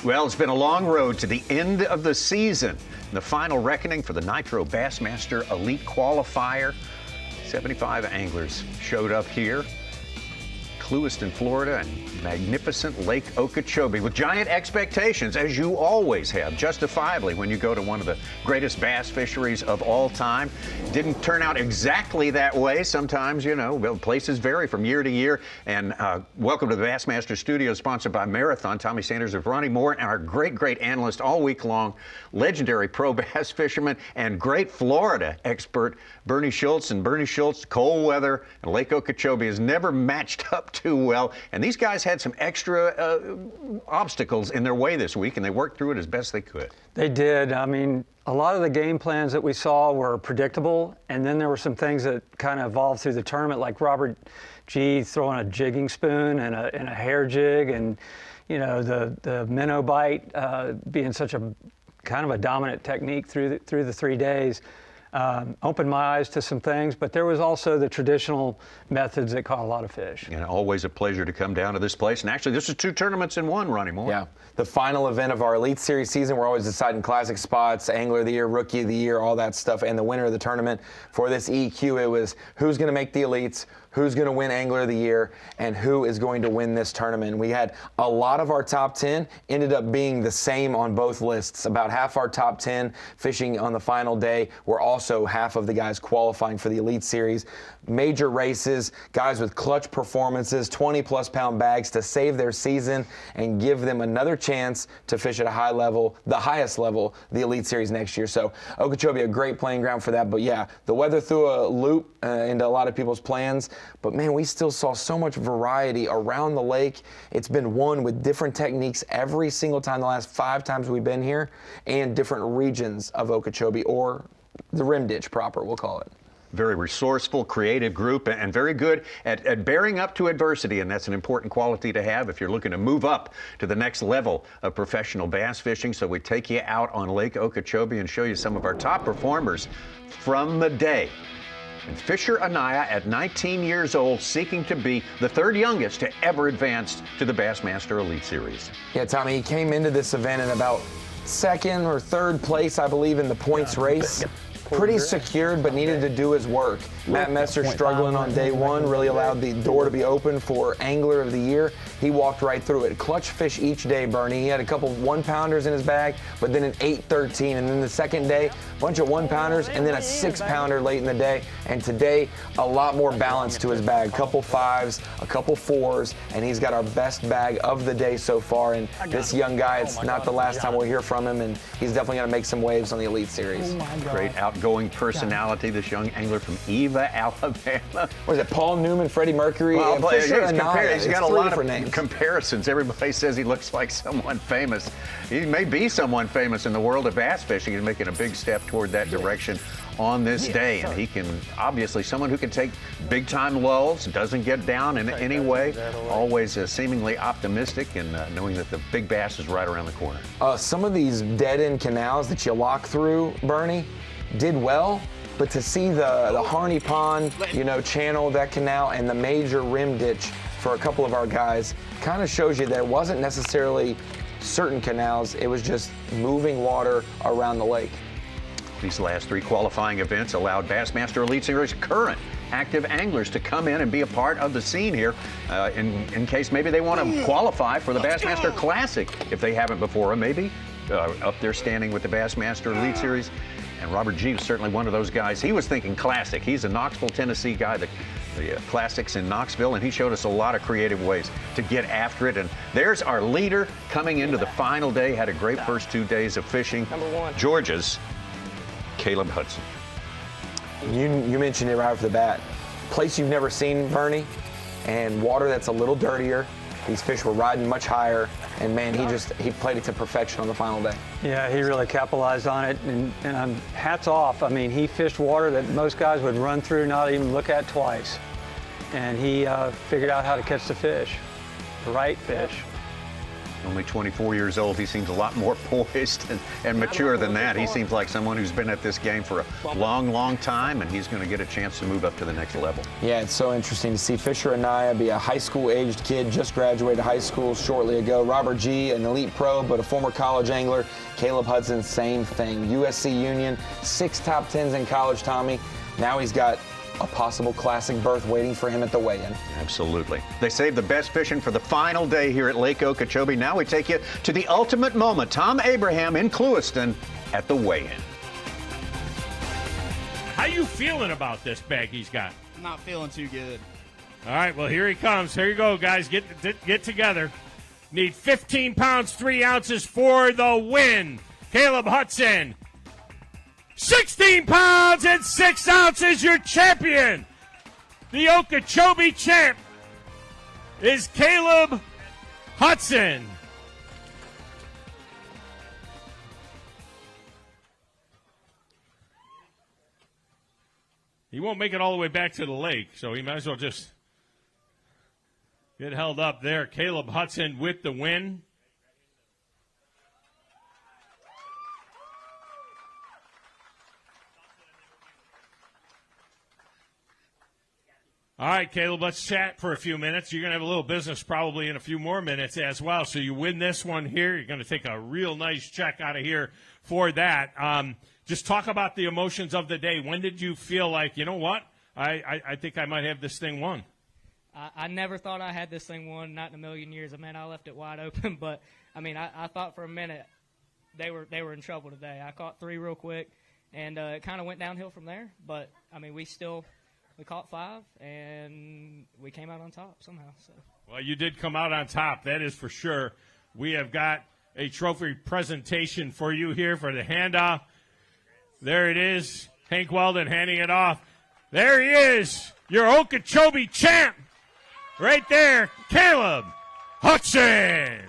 Well, it's been a long road to the end of the season. The final reckoning for the Nitro Bassmaster Elite Qualifier. 75 anglers showed up here. Clewiston, Florida, and magnificent Lake Okeechobee with giant expectations, as you always have, justifiably, when you go to one of the greatest bass fisheries of all time. Didn't turn out exactly that way. Sometimes, you know, well, places vary from year to year. And welcome to the Bassmaster Studio, sponsored by Marathon. Tommy Sanders and Ronnie Moore, and our great analyst all week long, legendary pro bass fisherman and great Florida expert, Bernie Schultz. And Bernie Schultz, cold weather and Lake Okeechobee has never matched up too well. And these guys had some extra obstacles in their way this week, and they worked through it as best they could. They did. I mean, a lot of the game plans that we saw were predictable, and then there were some things that kind of evolved through the tournament, like Robert G. throwing a jigging spoon and a hair jig, and you know, the minnow bite being such a kind of a dominant technique through the 3 days. Opened my eyes to some things, but there was also the traditional methods that caught a lot of fish. And always a pleasure to come down to this place. And actually, this is 2 tournaments in one, Ronnie Moore. Yeah, the final event of our Elite Series season. We're always deciding classic spots, Angler of the Year, Rookie of the Year, all that stuff. And the winner of the tournament for this EQ, it was who's going to make the Elites, who's going to win Angler of the Year, and who is going to win this tournament. We had a lot of our top 10 ended up being the same on both lists. About half our top 10 fishing on the final day were also half of the guys qualifying for the Elite Series. Major races, guys with clutch performances, 20-plus pound bags to save their season and give them another chance to fish at a high level, the highest level, the Elite Series next year. So Okeechobee, a great playing ground for that. But yeah, the weather threw a loop into a lot of people's plans. But man, we still saw so much variety around the lake. It's been won with different techniques every single time the last 5 times we've been here, and different regions of Okeechobee, or the rim ditch proper, we'll call it. Very resourceful, creative group, and very good at bearing up to adversity, and that's an important quality to have if you're looking to move up to the next level of professional bass fishing. So we take you out on Lake Okeechobee and show you some of our top performers from the day. And Fisher Anaya, at 19 years old, seeking to be the 3rd youngest to ever advance to the Bassmaster Elite Series. Yeah, Tommy, he came into this event in about 2nd or 3rd place, I believe, in the points race. Pretty secured, but needed to do his work. Matt Messer struggling on day 1, really allowed the door to be open for Angler of the Year. He walked right through it. Clutch fish each day, Bernie. He had a couple 1-pounders in his bag, but then an 8-13. And then the second day, a bunch of 1-pounders, and then a 6-pounder late in the day. And today, a lot more balance to his bag. A couple 5s, a couple 4s, and he's got our best bag of the day so far. And this young guy, it's not the last time we'll hear from him, and he's definitely going to make some waves on the Elite Series. Great outgoing personality, this young angler from Eva, Alabama. What is it, Paul Newman, Freddie Mercury? Well, he's got a lot of names. Comparisons. Everybody says he looks like someone famous. He may be someone famous in the world of bass fishing. He's making a big step toward that direction on this day, and he can, obviously, someone who can take big-time lulls, doesn't get down in any way, always seemingly optimistic, and knowing that the big bass is right around the corner. Some of these dead-end canals that you lock through, Bernie, did well, but to see the Harney Pond, you know, channel, that canal, and the major rim ditch for a couple of our guys kind of shows you that it wasn't necessarily certain canals, it was just moving water around the lake. These last 3 qualifying events allowed Bassmaster Elite Series current active anglers to come in and be a part of the scene here in case maybe they want to qualify for the Bassmaster Classic if they haven't before, or maybe up there standing with the Bassmaster Elite Series. And Robert G. was certainly one of those guys. He was thinking classic. He's a Knoxville, Tennessee guy, the classics in Knoxville, and he showed us a lot of creative ways to get after it. And there's our leader coming into the final day. Had a great first 2 days of fishing. Georgia's Caleb Hudson. You mentioned it right off the bat. Place you've never seen, Bernie, and water that's a little dirtier. These fish were riding much higher, and man, he played it to perfection on the final day. Yeah, he really capitalized on it, and hats off. I mean, he fished water that most guys would run through, not even look at twice. And he figured out how to catch the fish, the right fish. Only 24 years old. He seems a lot more poised and mature than that. He seems like someone who's been at this game for a long, long time, and he's going to get a chance to move up to the next level. Yeah, it's so interesting to see Fisher Anaya be a high school-aged kid, just graduated high school shortly ago. Robert G., an elite pro, but a former college angler. Caleb Hudson, same thing. USC Union, 6 top 10s in college, Tommy. Now he's got a possible classic berth waiting for him at the weigh-in. Absolutely. They saved the best fishing for the final day here at Lake Okeechobee. Now we take you to the ultimate moment. Tom Abraham in Clewiston at the weigh-in. How you feeling about this bag he's got? Not feeling too good. All right, well, here he comes. Here you go, guys. Get together. Need 15 pounds, 3 ounces for the win. Caleb Hudson. 16 pounds and 6 ounces, your champion. The Okeechobee champ is Caleb Hudson. He won't make it all the way back to the lake, so he might as well just get held up there. Caleb Hudson with the win. All right, Caleb, let's chat for a few minutes. You're going to have a little business probably in a few more minutes as well. So you win this one here. You're going to take a real nice check out of here for that. Just talk about the emotions of the day. When did you feel like, you know what, I think I might have this thing won? I never thought I had this thing won, not in a million years. I mean, I left it wide open. But, I mean, I thought for a minute they were in trouble today. I caught 3 real quick, and it kind of went downhill from there. But, I mean, we caught 5, and we came out on top somehow. So. Well, you did come out on top, that is for sure. We have got a trophy presentation for you here for the handoff. There it is, Hank Weldon handing it off. There he is, your Okeechobee champ. Right there, Caleb Hudson.